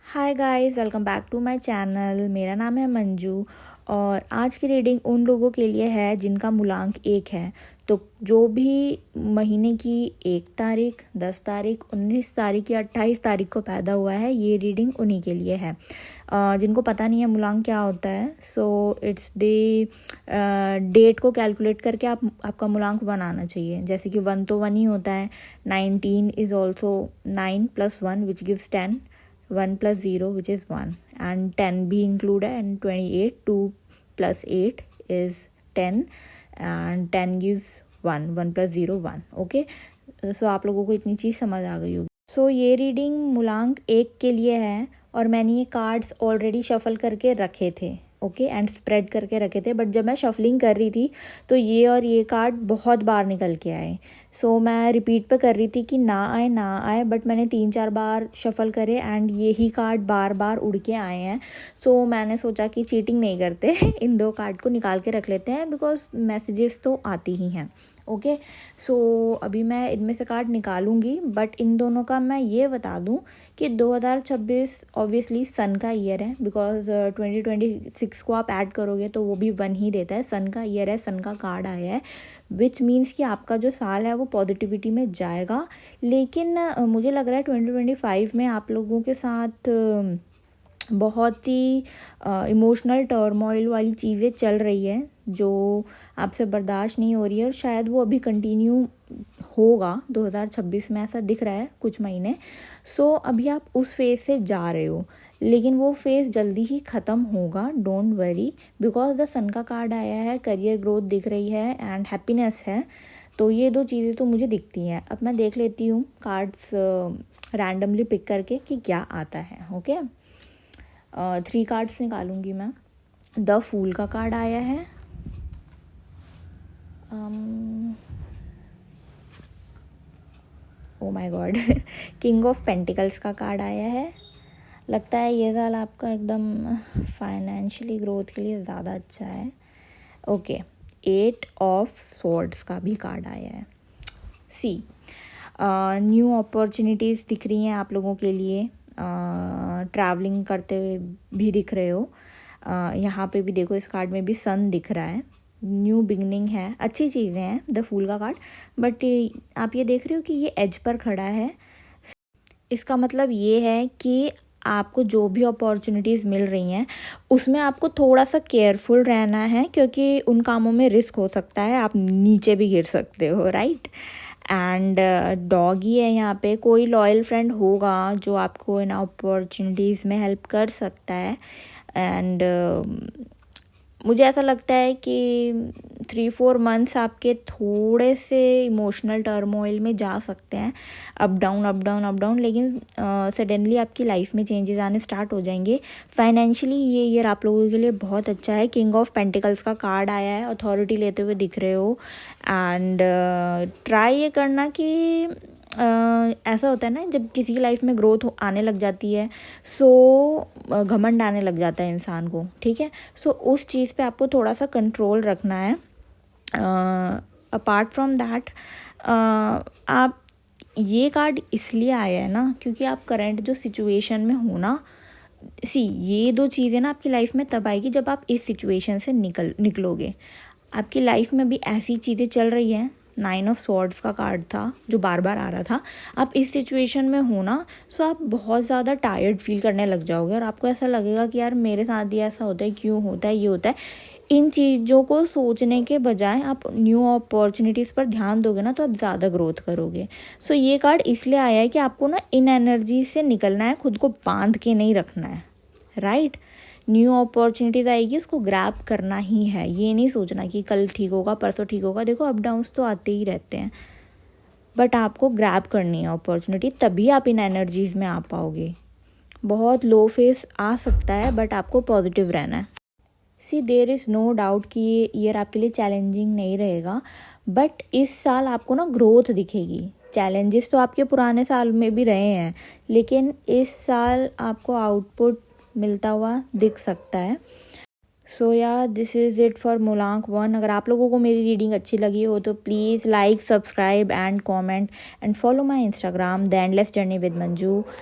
Hi guys, welcome back to my channel. मेरा नाम है मंजू और आज की रीडिंग उन लोगों के लिए है जिनका मूलांक 1 है। तो जो भी महीने की 1 तारीख, 10 तारीख, 19 तारीख या 28 तारीख को पैदा हुआ है, ये रीडिंग उन्हीं के लिए है। जिनको पता नहीं है मूलांक क्या होता है, सो इट्स द डेट को कैलकुलेट करके आपका मूलांक 1 आना चाहिए। जैसे कि 1 तो 1 ही होता है। 19 is also 9 + 1 which gives 10। 1 + 0 which is 1 and 10 be included and 28 2 + 8 is 10 and 10 gives 1 1 + 0 1 okay. सो आप लोगों को इतनी चीज़ समझ आ गई होगी। सो ये रीडिंग मूलांक 1 के लिए है और मैंने ये कार्ड्स ऑलरेडी शफल करके रखे थे, ओके, एंड स्प्रेड करके रखे थे। बट जब मैं शफलिंग कर रही थी तो ये और ये कार्ड बहुत बार निकल के आए। सो मैं रिपीट पे कर रही थी कि ना आए ना आए, बट मैंने 3-4 बार शफल करे एंड यही कार्ड बार बार उड़ के आए हैं। सो मैंने सोचा कि चीटिंग नहीं करते इन 2 कार्ड को निकाल के रख लेते हैं, बिकॉज मैसेजेस तो आती ही हैं, ओके। सो अभी मैं इनमें से कार्ड निकालूंगी, बट इन दोनों का मैं ये बता दूं कि 2026 ऑब्वियसली सन का ईयर है, बिकॉज 2026 को आप ऐड करोगे तो वो भी 1 ही देता है। सन का ईयर है, सन का कार्ड आया है, विच मीन्स कि आपका जो साल है वो पॉजिटिविटी में जाएगा। लेकिन मुझे लग रहा है 2025 में आप लोगों के साथ बहुत ही इमोशनल टर्मोइल वाली चीज़ें चल रही है जो आपसे बर्दाश्त नहीं हो रही है, और शायद वो अभी कंटिन्यू होगा 2026 में, ऐसा दिख रहा है कुछ महीने। सो अभी आप उस फेज़ से जा रहे हो, लेकिन वो फेज़ जल्दी ही ख़त्म होगा, डोंट वरी, बिकॉज द सन का कार्ड आया है, करियर ग्रोथ दिख रही है एंड हैप्पीनेस है। तो ये 2 चीज़ें तो मुझे दिखती हैं। अब मैं देख लेती हूँ कार्ड्स रैंडमली पिक करके कि क्या आता है, ओके। 3 कार्ड्स निकालूंगी मैं। द फूल का कार्ड आया है, oh my God king of pentacles का कार्ड आया है। लगता है ये साल आपका एकदम फाइनेंशियली ग्रोथ के लिए ज़्यादा अच्छा है, ओके। 8 ऑफ स्वॉर्ड्स का भी कार्ड आया है। सी न्यू अपॉर्चुनिटीज़ दिख रही हैं आप लोगों के लिए, ट्रैवलिंग करते हुए भी दिख रहे हो। यहाँ पे भी देखो, इस कार्ड में भी सन दिख रहा है, न्यू बिगनिंग है, अच्छी चीज़ें हैं द फूल का कार्ड। बट आप ये देख रहे हो कि ये एज पर खड़ा है। इसका मतलब ये है कि आपको जो भी अपॉर्चुनिटीज़ मिल रही हैं उसमें आपको थोड़ा सा केयरफुल रहना है, क्योंकि उन कामों में रिस्क हो सकता है, आप नीचे भी गिर सकते हो, राइट। एंड डॉगी है यहाँ पे, कोई लॉयल फ्रेंड होगा जो आपको इन अपॉर्चुनिटीज़ में हेल्प कर सकता है। एंड मुझे ऐसा लगता है कि 3-4 मंथ्स आपके थोड़े से इमोशनल टर्मोइल में जा सकते हैं, up down up down up down, लेकिन सडनली आपकी लाइफ में चेंजेस आने स्टार्ट हो जाएंगे। फाइनेंशियली ये ईयर आप लोगों के लिए बहुत अच्छा है। किंग ऑफ पेंटिकल्स का कार्ड आया है, अथॉरिटी लेते हुए दिख रहे हो। एंड ट्राई ये करना कि ऐसा होता है ना, जब किसी की लाइफ में ग्रोथ आने लग जाती है, सो घमंड आने लग जाता है इंसान को, ठीक है। सो उस चीज़ पे आपको थोड़ा सा कंट्रोल रखना है। अपार्ट फ्रॉम दैट, आप ये कार्ड इसलिए आया है ना, क्योंकि आप करंट जो सिचुएशन में हो ना, ये 2 चीज़ें ना आपकी लाइफ में तब आएगी जब आप इस सिचुएशन से निकलोगे। आपकी लाइफ में भी ऐसी चीज़ें चल रही हैं। 9 ऑफ स्वॉर्ड्स का कार्ड था जो बार बार आ रहा था। आप इस सिचुएशन में हो ना, सो आप बहुत ज़्यादा टायर्ड फील करने लग जाओगे और आपको ऐसा लगेगा कि यार मेरे साथ ही ऐसा होता है, क्यों होता है, ये होता है। इन चीज़ों को सोचने के बजाय आप न्यू अपॉर्चुनिटीज़ पर ध्यान दोगे ना, तो आप ज़्यादा ग्रोथ करोगे। सो ये कार्ड इसलिए आया है कि आपको ना इन एनर्जी से निकलना है, खुद को बांध के नहीं रखना है, राइट। न्यू अपॉर्चुनिटीज़ आएगी, उसको ग्रैब करना ही है। ये नहीं सोचना कि कल ठीक होगा, परसों ठीक होगा। देखो, अप डाउन्स तो आते ही रहते हैं, बट आपको ग्रैब करनी है अपॉर्चुनिटी, तभी आप इन एनर्जीज़ में आ पाओगे। बहुत लो फेस आ सकता है, बट आपको पॉजिटिव रहना है। सी देयर इज़ नो डाउट कि ये ईयर आपके लिए चैलेंजिंग नहीं रहेगा, बट इस साल आपको ना ग्रोथ दिखेगी। चैलेंजेस तो आपके पुराने साल में भी रहे हैं, लेकिन इस साल आपको आउटपुट मिलता हुआ दिख सकता है। सो या दिस इज़ इट फॉर मूलांक 1। अगर आप लोगों को मेरी रीडिंग अच्छी लगी हो तो please like, subscribe and comment and follow my Instagram the endless journey with Manju.